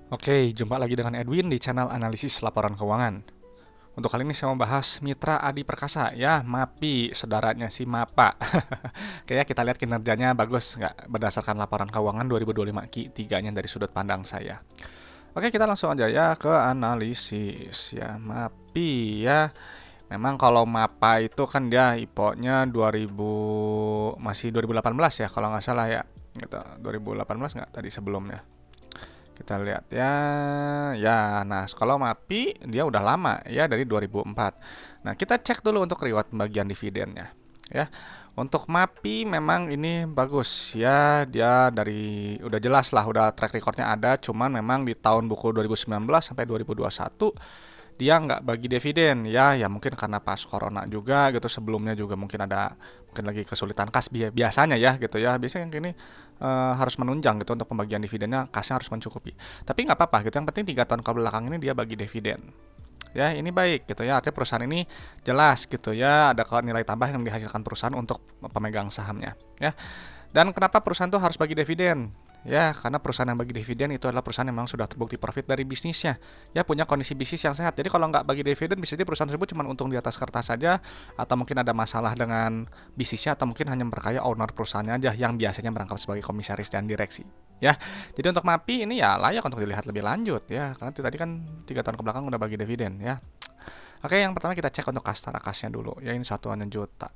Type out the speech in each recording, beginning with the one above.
Oke, jumpa lagi dengan Edwin di channel analisis laporan keuangan. Untuk kali ini saya mau bahas Mitra Adi Perkasa, ya MAPI, saudaranya si MAPA. Oke ya, kita lihat kinerjanya bagus nggak berdasarkan laporan keuangan 2025 Q3-nya dari sudut pandang saya. Oke, kita langsung aja ya ke analisis ya MAPI ya. Memang kalau MAPA itu kan dia IPO-nya 2000 masih 2018 ya kalau nggak salah ya. Gitu. 2018 nggak tadi sebelumnya. Kita lihat ya. Ya, nah kalau MAPI dia udah lama ya dari 2004. Nah, kita cek dulu untuk reward pembagian dividennya. Ya. Untuk MAPI memang ini bagus ya, dia dari udah jelas lah, udah track recordnya ada, cuman memang di tahun buku 2019 sampai 2021 dia nggak bagi dividen ya mungkin karena pas corona juga gitu, sebelumnya juga mungkin ada mungkin lagi kesulitan kas biasanya ya gitu ya, biasanya yang gini harus menunjang gitu untuk pembagian dividennya, kasnya harus mencukupi, tapi nggak apa-apa gitu, yang penting 3 tahun ke belakang ini dia bagi dividen ya, ini baik gitu ya, artinya perusahaan ini jelas gitu ya, ada nilai tambah yang dihasilkan perusahaan untuk pemegang sahamnya ya. Dan kenapa perusahaan itu harus bagi dividen? Ya, karena perusahaan yang bagi dividen itu adalah perusahaan yang memang sudah terbukti profit dari bisnisnya. Ya, punya kondisi bisnis yang sehat. Jadi kalau nggak bagi dividen, bisa jadi perusahaan tersebut cuma untung di atas kertas saja, atau mungkin ada masalah dengan bisnisnya, atau mungkin hanya memperkaya owner perusahaannya aja yang biasanya merangkap sebagai komisaris dan direksi. Ya, jadi untuk MAPI ini ya layak untuk dilihat lebih lanjut ya, karena tadi kan 3 tahun ke belakang udah bagi dividen ya. Oke, yang pertama kita cek untuk kas tarakasnya dulu. Ya, ini satuannya juta.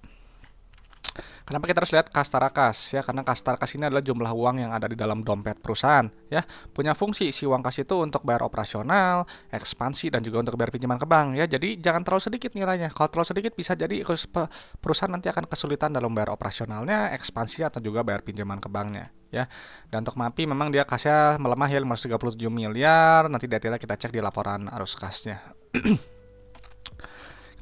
Kenapa kita harus lihat kas tarakas ya? Karena kas tarakas ini adalah jumlah uang yang ada di dalam dompet perusahaan ya. Punya fungsi si uang kas itu untuk bayar operasional, ekspansi, dan juga untuk bayar pinjaman ke bank ya. Jadi jangan terlalu sedikit nilainya. Kalau terlalu sedikit bisa jadi perusahaan nanti akan kesulitan dalam bayar operasionalnya, ekspansi, atau juga bayar pinjaman ke banknya ya. Dan untuk MAPI memang dia kasnya melemah ya, 537 miliar. Nanti detailnya kita cek di laporan arus kasnya.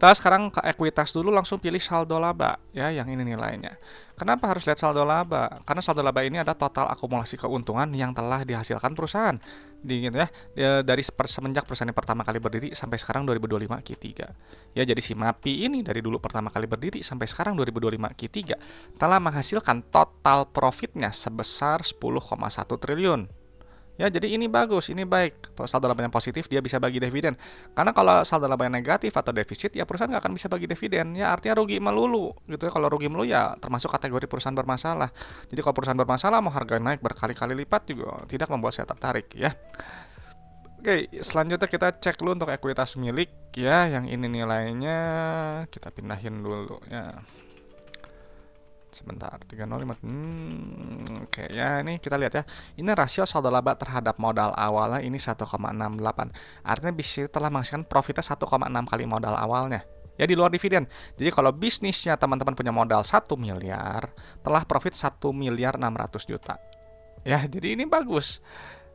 Kita sekarang ke ekuitas dulu, langsung pilih saldo laba ya, yang ini nilainya. Kenapa harus lihat saldo laba? Karena saldo laba ini ada total akumulasi keuntungan yang telah dihasilkan perusahaan gitu ya, dari semenjak perusahaan yang pertama kali berdiri sampai sekarang 2025 Q3. Ya, jadi si MAPI ini dari dulu pertama kali berdiri sampai sekarang 2025 Q3 telah menghasilkan total profitnya sebesar 10,1 triliun. Ya, jadi ini bagus, ini baik. Kalau saldo laba yang positif, dia bisa bagi dividen. Karena kalau saldo laba yang negatif atau defisit, ya perusahaan nggak akan bisa bagi dividen. Ya, artinya rugi melulu, gitu ya. Kalau rugi melulu ya termasuk kategori perusahaan bermasalah. Jadi kalau perusahaan bermasalah, mau harga naik berkali-kali lipat juga tidak membuat saya tertarik, ya. Oke, selanjutnya kita cek dulu untuk ekuitas milik, ya. Yang ini nilainya kita pindahin dulu, ya. Sebentar, 305. Oke ya, ini kita lihat ya. Ini rasio saldo laba terhadap modal awalnya ini 1,68. Artinya bisnis telah menghasilkan profitnya 1,6 kali modal awalnya. Ya, di luar dividen. Jadi kalau bisnisnya teman-teman punya modal 1 miliar, telah profit 1 miliar 600 juta. Ya, jadi ini bagus.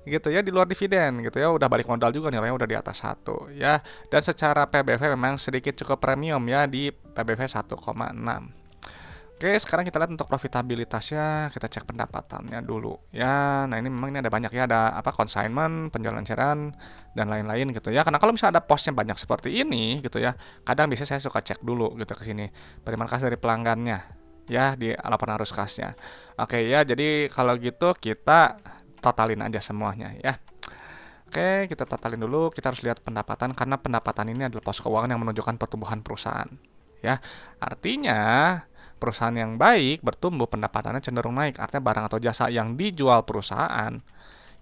Gitu ya, di luar dividen gitu ya, udah balik modal juga, nilainya udah di atas 1 ya. Dan secara PBV memang sedikit cukup premium ya, di PBV 1,6. Oke, sekarang kita lihat untuk profitabilitasnya, kita cek pendapatannya dulu ya. Nah, ini memang ini ada banyak ya, ada apa, consignment, penjualan eceran, dan lain-lain gitu ya. Karena kalau misalnya ada posnya banyak seperti ini gitu ya, kadang biasanya saya suka cek dulu gitu ke sini penerimaan kas dari pelanggannya ya, di laporan arus kasnya. Oke ya, jadi kalau gitu kita totalin aja semuanya ya. Oke, kita totalin dulu, kita harus lihat pendapatan, karena pendapatan ini adalah pos keuangan yang menunjukkan pertumbuhan perusahaan ya. Artinya perusahaan yang baik bertumbuh, pendapatannya cenderung naik. Artinya barang atau jasa yang dijual perusahaan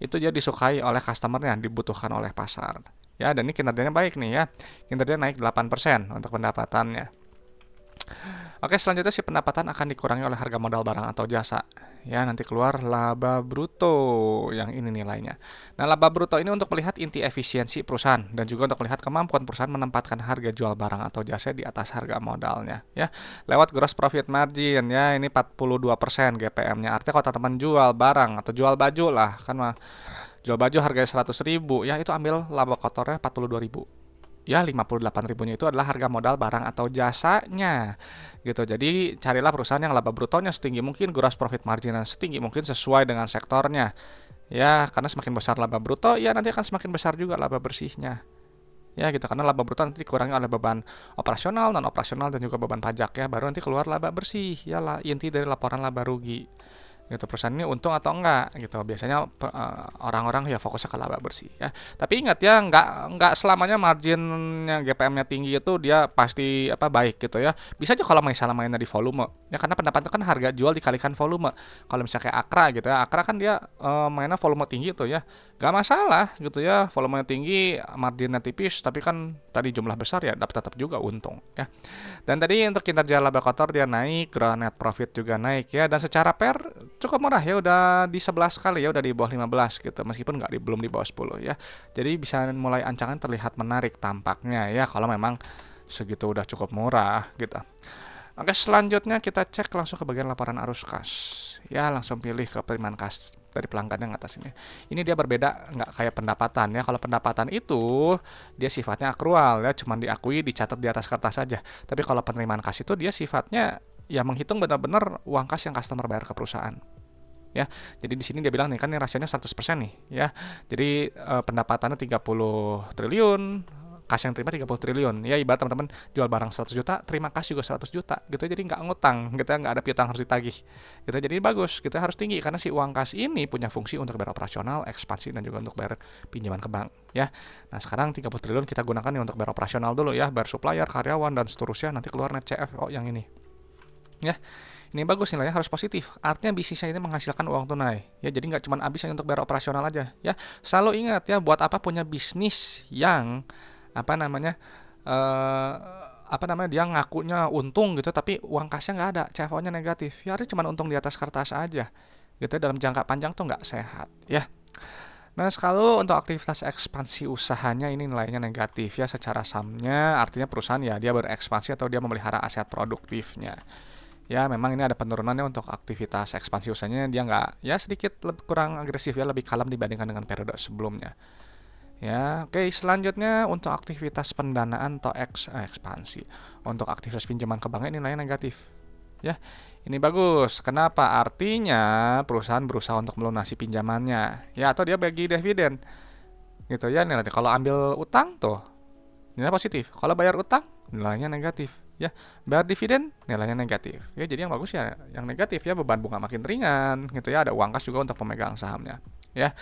itu jadi disukai oleh customernya, dibutuhkan oleh pasar. Ya, dan ini kinerjanya baik nih ya. Kinerjanya naik 8% untuk pendapatannya. Oke, selanjutnya si pendapatan akan dikurangi oleh harga modal barang atau jasa. Ya, nanti keluar laba bruto, yang ini nilainya. Nah, laba bruto ini untuk melihat inti efisiensi perusahaan dan juga untuk melihat kemampuan perusahaan menempatkan harga jual barang atau jasa di atas harga modalnya ya. Lewat gross profit margin ya, ini 42% GPM-nya. Artinya kalau teman-teman jual barang atau jual baju lah, kan mah jual baju harganya 100.000 ya, itu ambil laba kotornya 42.000. Ya, 58 ribunya itu adalah harga modal barang atau jasanya gitu. Jadi carilah perusahaan yang laba brutonya setinggi mungkin, gross profit margin setinggi mungkin sesuai dengan sektornya ya, karena semakin besar laba bruto ya nanti akan semakin besar juga laba bersihnya ya gitu, karena laba bruto nanti dikurangi oleh beban operasional, non operasional, dan juga beban pajak ya, baru nanti keluar laba bersih ya lah, inti dari laporan laba rugi gitu, perusahaan ini untung atau enggak gitu. Biasanya orang-orang ya fokusnya ke laba bersih ya. Tapi ingat ya, enggak selamanya marginnya GPM-nya tinggi itu dia pasti apa baik gitu ya. Bisa aja kalau misalnya mainnya di volume ya, karena pendapatan kan harga jual dikalikan volume. Kalau misalnya kayak Akra gitu ya, Akra kan dia mainnya volume tinggi tuh ya, gak masalah gitu ya, volumenya tinggi, marginnya tipis, tapi kan tadi jumlah besar ya dapat tetap juga untung ya. Dan tadi untuk kinerja laba kotor dia naik, gross net profit juga naik ya, dan secara pair cukup murah ya, udah di 11 kali ya, udah di bawah 15 gitu, meskipun belum di bawah 10 ya. Jadi bisa mulai ancangan terlihat menarik tampaknya ya, kalau memang segitu udah cukup murah gitu. Oke, selanjutnya kita cek langsung ke bagian laporan arus kas. Ya, langsung pilih ke penerimaan kas dari pelanggan yang atas ini. Ini dia berbeda, nggak kayak pendapatan ya. Kalau pendapatan itu dia sifatnya akrual ya, cuman diakui, dicatat di atas kertas saja. Tapi kalau penerimaan kas itu dia sifatnya ya menghitung benar-benar uang kas yang customer bayar ke perusahaan. Ya, jadi di sini dia bilang nih kan ini rasionya 100% nih ya. Jadi pendapatannya 30 triliun, kas yang terima 30 triliun. Ya ibarat teman-teman jual barang 100 juta, terima kas juga 100 juta gitu. Jadi nggak ngutang, gitu ya, nggak ada piutang harus ditagih. Gitu. Jadi bagus, kita harus tinggi karena si uang kas ini punya fungsi untuk bayar operasional, ekspansi, dan juga untuk bayar pinjaman ke bank ya. Nah, sekarang 30 triliun kita gunakan nih untuk bayar operasional dulu ya, bayar supplier, karyawan, dan seterusnya, nanti keluar net CFO yang ini. Ya, ini bagus, nilainya harus positif. Artinya bisnisnya ini menghasilkan uang tunai. Ya, jadi nggak cuma habis untuk bayar operasional aja. Ya, selalu ingat ya, buat apa punya bisnis yang apa namanya dia ngakunya untung gitu, tapi uang kasnya nggak ada, CFO-nya negatif. Ya, itu cuma untung di atas kertas aja. Gitu, dalam jangka panjang tuh nggak sehat. Ya. Nah, kalau untuk aktivitas ekspansi usahanya ini nilainya negatif ya secara sumnya, artinya perusahaan ya dia berekspansi atau dia memelihara aset produktifnya. Ya, memang ini ada penurunannya untuk aktivitas ekspansi usahanya, dia nggak ya sedikit kurang agresif ya, lebih kalem dibandingkan dengan periode sebelumnya. Ya, oke, selanjutnya untuk aktivitas pendanaan atau ekspansi. Untuk aktivitas pinjaman ke bank ini nilainya negatif. Ya, ini bagus. Kenapa? Artinya perusahaan berusaha untuk melunasi pinjamannya. Ya, atau dia bagi dividen. Gitu ya, nilainya. Kalau ambil utang tuh nilainya positif. Kalau bayar utang nilainya negatif. Ya, bayar dividen nilainya negatif. Ya, jadi yang bagus ya yang negatif ya, beban bunga makin ringan gitu ya, ada uang kas juga untuk pemegang sahamnya. Ya.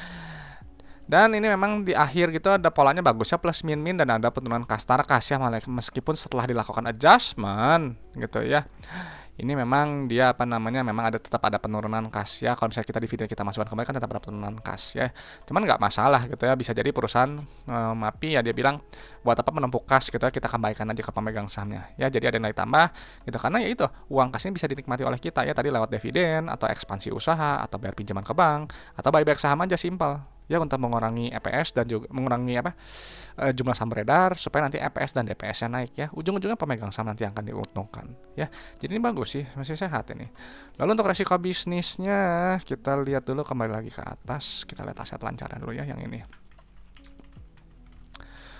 Dan ini memang di akhir gitu ada polanya bagus ya, plus min dan ada penurunan kas tarkas ya, meskipun setelah dilakukan adjustment gitu ya. Ini memang dia memang tetap ada penurunan kas ya. Kalau misalnya kita dividen kita masukkan kembali kan tetap ada penurunan kas ya. Cuman nggak masalah gitu ya. Bisa jadi perusahaan MAPI ya dia bilang buat apa menumpuk kas gitu ya, kita kembalikan aja ke pemegang sahamnya ya. Jadi ada nilai tambah gitu, karena ya itu uang kas ini bisa dinikmati oleh kita ya, tadi lewat dividen atau ekspansi usaha atau bayar pinjaman ke bank atau buyback saham aja, simpel ya, untuk mengurangi EPS dan juga mengurangi jumlah saham beredar supaya nanti EPS dan DPS-nya naik ya. Ujung-ujungnya pemegang saham nanti akan diuntungkan ya. Jadi ini bagus sih, masih sehat ini. Lalu untuk resiko bisnisnya kita lihat dulu, kembali lagi ke atas, kita lihat aset lancarnya dulu ya yang ini.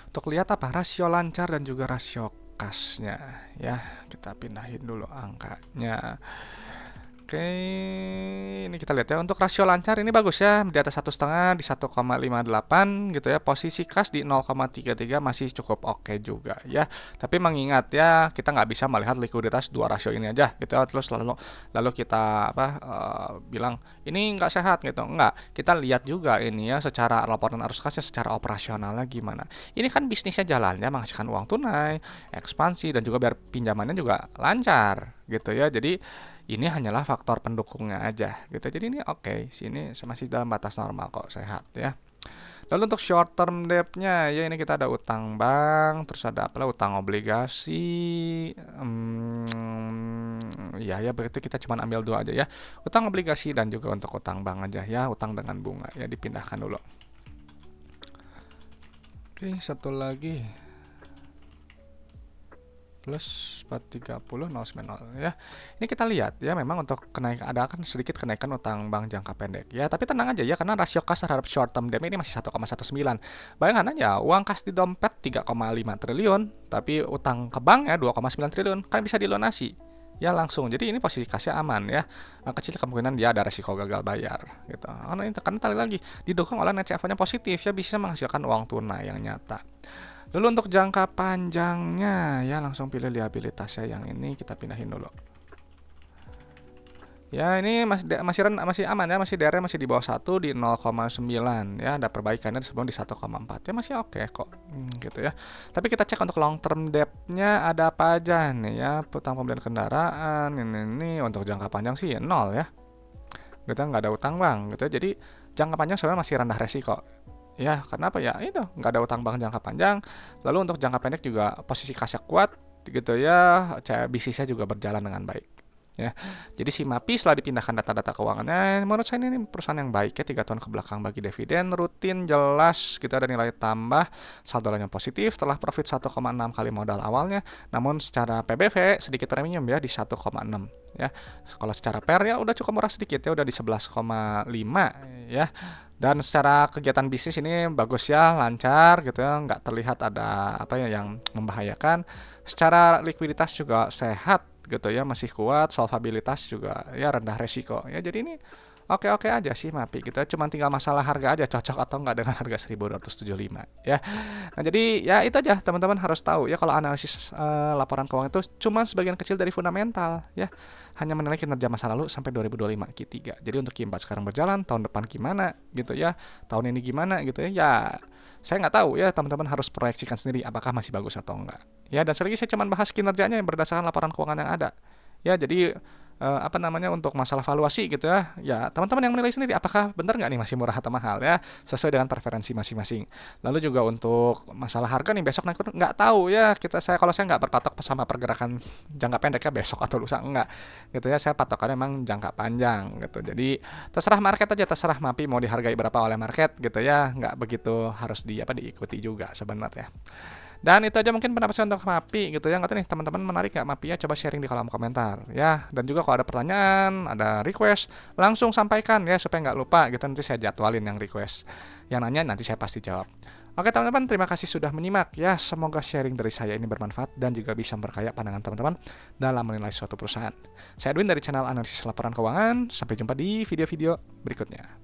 Untuk lihat apa rasio lancar dan juga rasio kasnya ya, kita pindahin dulu angkanya. Oke, ini kita lihat ya, untuk rasio lancar ini bagus ya, di atas 1,5 di 1,58 gitu ya. Posisi kas di 0,33 masih cukup oke juga ya. Tapi mengingat ya, kita nggak bisa melihat likuiditas dua rasio ini aja gitu ya, terus lalu kita bilang ini nggak sehat gitu. Nggak, kita lihat juga ini ya secara laporan arus kasnya, secara operasionalnya gimana. Ini kan bisnisnya jalannya menghasilkan uang tunai, ekspansi, dan juga biar pinjamannya juga lancar gitu ya. Jadi ini hanyalah faktor pendukungnya aja gitu. Jadi ini oke, sini masih dalam batas normal kok, sehat ya. Lalu untuk short term debt-nya ya, ini kita ada utang bank, terus ada utang obligasi. Ya berarti kita cuma ambil dua aja ya. Utang obligasi dan juga untuk utang bank aja ya, utang dengan bunga ya, dipindahkan dulu. Oke, satu lagi. Plus 430 090 ya. Ini kita lihat ya, memang untuk ada akan sedikit kenaikan utang bank jangka pendek ya, tapi tenang aja ya, karena rasio kas terhadap short term debt ini masih 1,19. Bayangkan aja, uang kas di dompet 3,5 triliun, tapi utang ke bank ya 2,9 triliun, kan bisa dilunasi ya langsung. Jadi ini posisi kasnya aman ya. Kecil kemungkinan dia ada resiko gagal bayar gitu. Karena ini tadi lagi didukung oleh net CFO-nya positif ya, bisa menghasilkan uang tunai yang nyata. Lalu untuk jangka panjangnya ya, langsung pilih liabilitasnya yang ini, kita pindahin dulu. Ya, ini masih aman ya, masih DR masih di bawah 1 di 0,9 ya, ada perbaikannya sebelum di 1,4 ya, masih oke kok. Gitu ya. Tapi kita cek untuk long term debt-nya ada apa aja nih ya, utang pembelian kendaraan, ini untuk jangka panjang sih nol ya. Kita nggak ada utang bank gitu ya. Jadi jangka panjang sebenarnya masih rendah resiko. Ya, kenapa ya? Itu nggak ada utang bank jangka panjang. Lalu untuk jangka pendek juga posisi kasnya kuat gitu ya, bisnisnya juga berjalan dengan baik. Ya, jadi si MAPI setelah dipindahkan data-data keuangannya, menurut saya ini perusahaan yang baik ya 3 tahun ke belakang bagi dividen rutin jelas kita ada nilai tambah saldonya positif setelah profit 1,6 kali modal awalnya, namun secara PBV sedikit premium ya di 1,6 ya. Kalau secara PER ya udah cukup murah sedikit ya udah di 11,5 ya. Dan secara kegiatan bisnis ini bagus ya, lancar gitu ya, nggak terlihat ada apa ya yang membahayakan. Secara likuiditas juga sehat gitu ya, masih kuat, solvabilitas juga ya rendah resiko ya. Jadi ini oke-oke aja sih MAPI gitu ya. Cuman tinggal masalah harga aja cocok atau enggak dengan harga 1275 ya. Nah, jadi ya itu aja teman-teman harus tahu ya kalau analisis laporan keuangan itu cuma sebagian kecil dari fundamental ya. Hanya menilai kinerja masa lalu sampai 2025 Q3. Jadi untuk Q4 sekarang berjalan, tahun depan gimana gitu ya. Tahun ini gimana gitu ya. Ya saya nggak tahu ya, teman-teman harus proyeksikan sendiri apakah masih bagus atau enggak. Ya, dan sekali lagi saya cuma bahas kinerjanya yang berdasarkan laporan keuangan yang ada. Ya, jadi apa namanya untuk masalah valuasi gitu ya. Ya, teman-teman yang menilai sendiri apakah benar nggak nih masih murah atau mahal ya, sesuai dengan preferensi masing-masing. Lalu juga untuk masalah harga nih besok naik turun nggak tahu ya. Kalau saya nggak berpatok sama pergerakan jangka pendeknya besok atau lusa enggak. Gitu ya, saya patokannya emang jangka panjang gitu. Jadi terserah market aja, terserah MAPI mau dihargai berapa oleh market gitu ya. Nggak begitu harus diikuti juga sebenarnya. Dan itu aja mungkin pendapat saya untuk MAPI gitu ya. Nggak tahu nih teman-teman menarik nggak MAPI ya? Coba sharing di kolom komentar ya. Dan juga kalau ada pertanyaan, ada request, langsung sampaikan ya supaya nggak lupa gitu. Nanti saya jadwalin yang request. Yang nanya nanti saya pasti jawab. Oke teman-teman, terima kasih sudah menyimak ya. Semoga sharing dari saya ini bermanfaat dan juga bisa memperkaya pandangan teman-teman dalam menilai suatu perusahaan. Saya Edwin dari channel Analisis Laporan Keuangan. Sampai jumpa di video-video berikutnya.